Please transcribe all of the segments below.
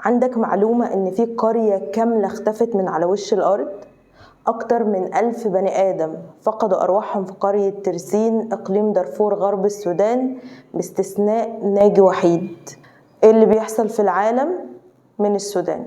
عندك معلومة إن في قرية كاملة اختفت من على وش الأرض؟ أكتر من 1000 بني آدم فقدوا أرواحهم في قرية ترسين إقليم دارفور غرب السودان باستثناء ناجي وحيد. إيه اللي بيحصل في العالم من السودان؟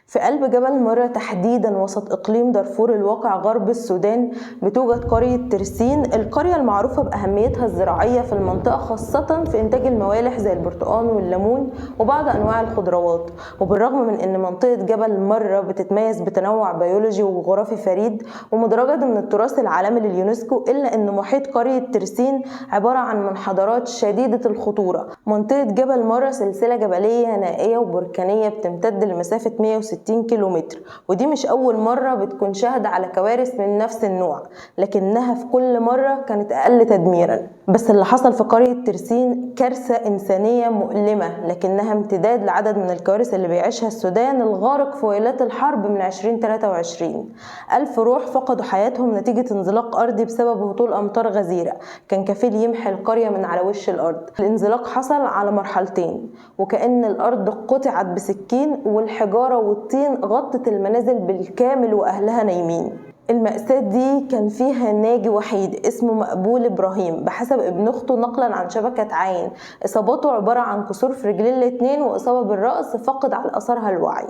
في قلب جبل مرة تحديدا وسط إقليم دارفور الواقع غرب السودان بتوجد قرية ترسين، القرية المعروفة بأهميتها الزراعية في المنطقة خاصة في إنتاج الموالح زي البرتقال والليمون وبعض أنواع الخضروات. وبالرغم من أن منطقة جبل مرة بتتميز بتنوع بيولوجي وجغرافي فريد ومدرجة ضمن التراث العالمي لليونسكو، إلا أن محيط قرية ترسين عبارة عن منحدرات شديدة الخطورة. منطقة جبل مرة سلسلة جبلية نائية وبركانية بتمتد لمسافة 160 كيلومتر، ودي مش أول مرة بتكون شاهدة على كوارث من نفس النوع، لكنها في كل مرة كانت أقل تدميرا. بس اللي حصل في قرية ترسين كارثة إنسانية مؤلمة، لكنها امتداد لعدد من الكوارث اللي بيعيشها السودان الغارق في ويلات الحرب من 2023. 1000 روح فقدوا حياتهم نتيجة انزلاق أرضي بسبب هطول أمطار غزيرة كان كفيل يمحي القرية من على وش الأرض. الانزلاق حصل على مرحلتين، وكأن الأرض قطعت بسكين والحجارة والطين غطت المنازل بالكامل وأهلها نايمين. المأساة دي كان فيها ناجي وحيد اسمه مقبول إبراهيم بحسب ابن أخته نقلا عن شبكة عين. إصاباته عبارة عن كسور في رجلين الاتنين وإصابة بالرأس، فقد على أثرها الوعي.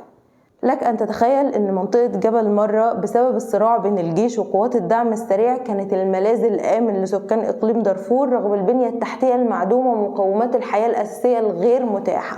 لك أن تتخيل أن منطقة جبل مرة بسبب الصراع بين الجيش وقوات الدعم السريع كانت الملاذ الآمن لسكان إقليم دارفور رغم البنية التحتية المعدومة ومقومات الحياة الأساسية الغير متاحة.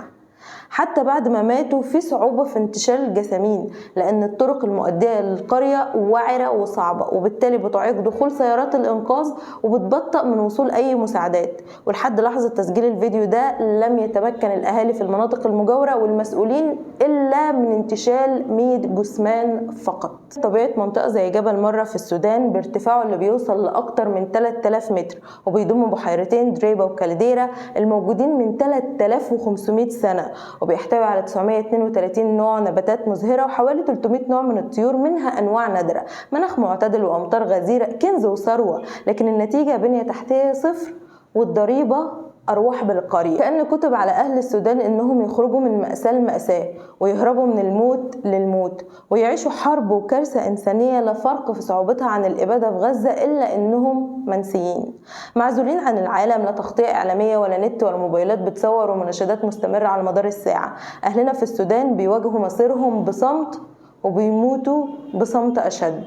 حتى بعد ما ماتوا في صعوبة في انتشال الجثامين لأن الطرق المؤدية للقرية وعرة وصعبة، وبالتالي بتعيق دخول سيارات الإنقاذ وبتبطئ من وصول أي مساعدات. ولحد لحظة تسجيل الفيديو ده لم يتمكن الأهالي في المناطق المجاورة والمسؤولين إلا من انتشال 100 جثمان فقط. طبيعة منطقة زي جبل مرة في السودان بارتفاعه اللي بيوصل لأكتر من 3000 متر وبيضم بحيرتين دريبة وكالديرا الموجودين من 3500 سنة، وبيحتوي على 932 نوع نباتات مزهرة وحوالي 300 نوع من الطيور منها أنواع نادرة. مناخ معتدل وأمطار غزيرة، كنز وثروة، لكن النتيجة بنية تحتية صفر والضريبة أرواح بالقرية. كأن كتب على أهل السودان إنهم يخرجوا من مأساة لمأساة ويهربوا من الموت للموت ويعيشوا حرب وكارثة إنسانية لا فرق في صعوبتها عن الإبادة في غزة، إلا إنهم منسيين معزولين عن العالم، لا تغطية إعلامية ولا نت ولا موبايلات بتصور ومناشدات مستمرة على مدار الساعة. أهلنا في السودان بيواجهوا مصيرهم بصمت وبيموتوا بصمت أشد.